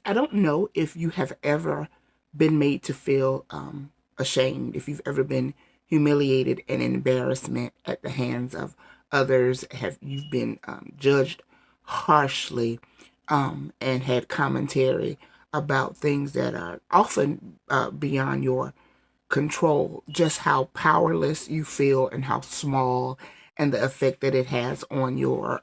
I don't know if you have ever been made to feel ashamed, if you've ever been humiliated and embarrassment at the hands of others, have you've been judged harshly and had commentary about things that are often beyond your control, just how powerless you feel and how small, and the effect that it has on your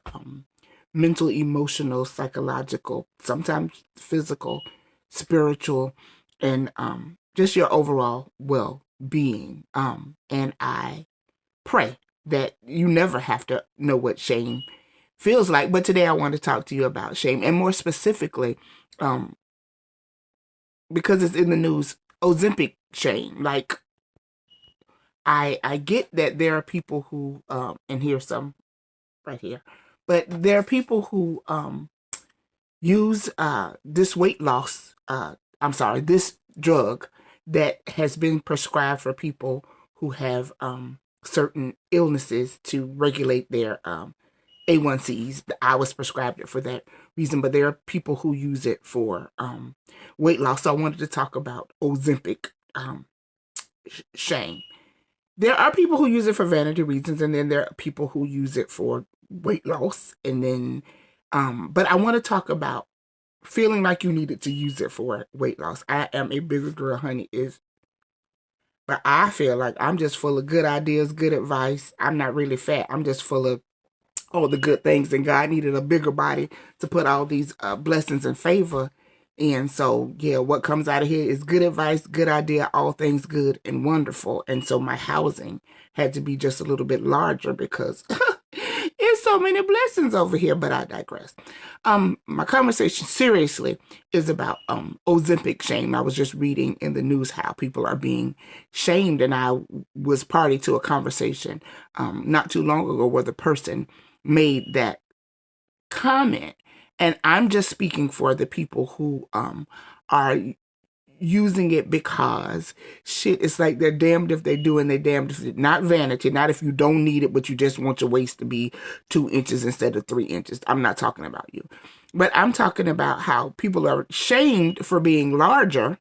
mental, emotional, psychological, sometimes physical, spiritual, and just your overall well being. And I pray that you never have to know what shame feels like. But today I want to talk to you about shame, and more specifically, um, because it's in the news, Ozempic shame. Like I get that there are people who and here's some right here, but there are people who use this weight loss. I'm sorry, this drug that has been prescribed for people who have certain illnesses to regulate their A1Cs. I was prescribed it for that reason, but there are people who use it for weight loss. So I wanted to talk about Ozempic shame. There are people who use it for vanity reasons, and then there are people who use it for weight loss. And then, but I want to talk about feeling like you needed to use it for weight loss. I am a bigger girl, honey, but I feel like I'm just full of good ideas, good advice. I'm not really fat. I'm just full of all the good things, and God needed a bigger body to put all these blessings and favor in. So yeah, what comes out of here is good advice, good idea, all things good and wonderful. And so my housing had to be just a little bit larger because it's so many blessings over here. But I digress. My conversation seriously is about Ozempic shame. I was just reading in the news how people are being shamed, and I was party to a conversation not too long ago where the person made that comment. And I'm just speaking for the people who are using it because shit, it's like they're damned if they do and they're damned if they, not vanity, not if you don't need it, but you just want your waist to be 2 inches instead of 3 inches. I'm not talking about you. But I'm talking about how people are shamed for being larger,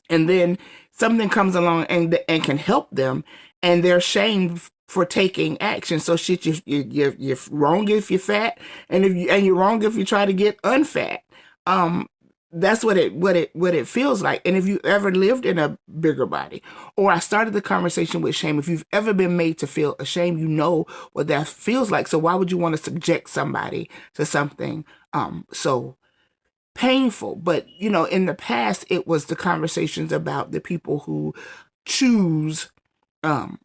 and then something comes along and can help them, and they're shamed for taking action. So shit, you're wrong if you're fat, and you're wrong if you try to get unfat. That's what it feels like. And if you ever lived in a bigger body, or I started the conversation with shame, if you've ever been made to feel ashamed, you know what that feels like. So why would you want to subject somebody to something so painful? But in the past, it was the conversations about the people who choose um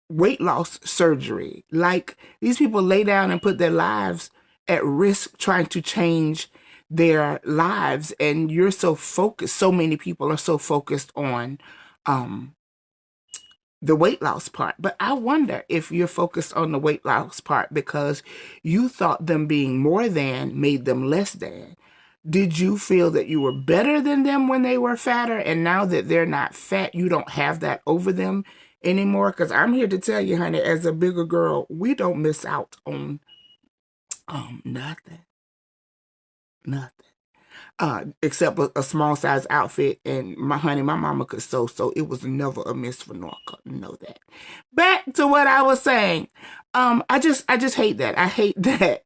weight loss surgery. Like, these people lay down and put their lives at risk trying to change their lives, and you're so focused, so many people are so focused on um the weight loss part. But I wonder if you're focused on the weight loss part because you thought them being more than made them less than. Did you feel that you were better than them when they were fatter, and now that they're not fat, you don't have that over them anymore? Because I'm here to tell you, honey, as a bigger girl, we don't miss out on nothing, nothing. Except a small size outfit, and my honey, my mama could sew, so it was never a miss for Norca. Know that. Back to what I was saying. I just hate that. I hate that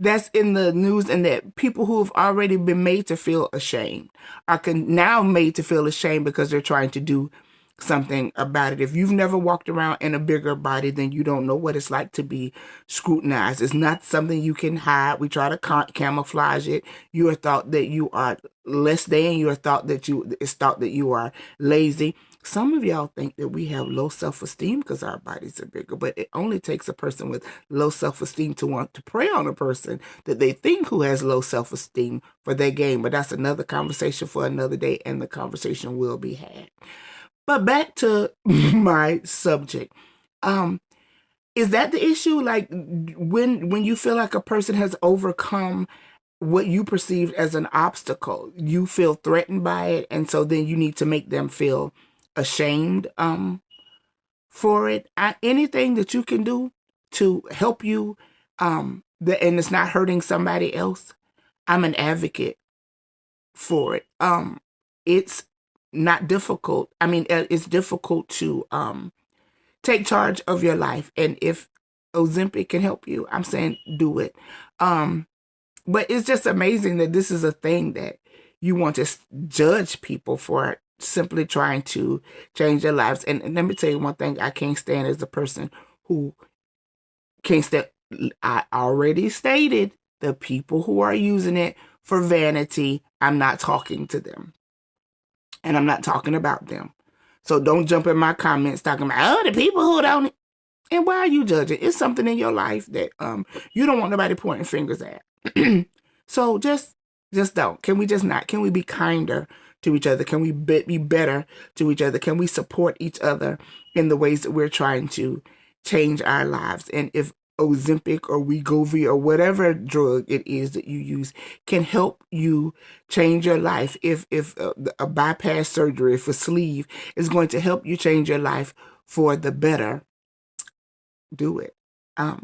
that's in the news, and that people who have already been made to feel ashamed are now made to feel ashamed because they're trying to do something about it. If you've never walked around in a bigger body, then you don't know what it's like to be scrutinized. It's not something you can hide. We try to camouflage it. You are thought that you are less than. You are thought that it's thought that you are lazy. Some of y'all think that we have low self-esteem because our bodies are bigger, but it only takes a person with low self-esteem to want to prey on a person that they think who has low self-esteem for their game. But that's another conversation for another day, and the conversation will be had. But back to my subject. Um, is that the issue? Like, when you feel like a person has overcome what you perceived as an obstacle, you feel threatened by it, and so then you need to make them feel ashamed for it. Anything that you can do to help you and it's not hurting somebody else, I'm an advocate for it. It's not difficult. I mean, it's difficult to take charge of your life, and if Ozempic can help you, I'm saying do it. But it's just amazing that this is a thing that you want to judge people for simply trying to change their lives. And let me tell you one thing I can't stand as a person who can't stand. I already stated the people who are using it for vanity, I'm not talking to them. And I'm not talking about them. So don't jump in my comments talking about, oh, the people who don't. And why are you judging? It's something in your life that you don't want nobody pointing fingers at. So just don't. Can we just not? Can we be kinder to each other? Can we be better to each other? Can we support each other in the ways that we're trying to change our lives? And if Ozempic or Wegovy or whatever drug it is that you use can help you change your life, if a bypass surgery for sleeve is going to help you change your life for the better, do it.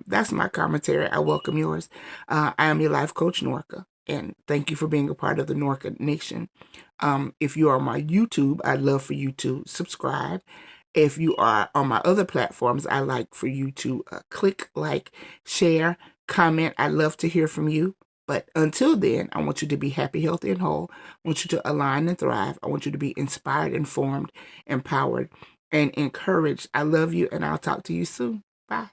That's my commentary. I welcome yours. I am your life coach, Norca, and thank you for being a part of the Norca Nation. If you are on my YouTube, I'd love for you to subscribe. If you are on my other platforms, I'd like for you to click, like, share, comment. I'd love to hear from you. But until then, I want you to be happy, healthy, and whole. I want you to align and thrive. I want you to be inspired, informed, empowered, and encouraged. I love you, and I'll talk to you soon. Bye.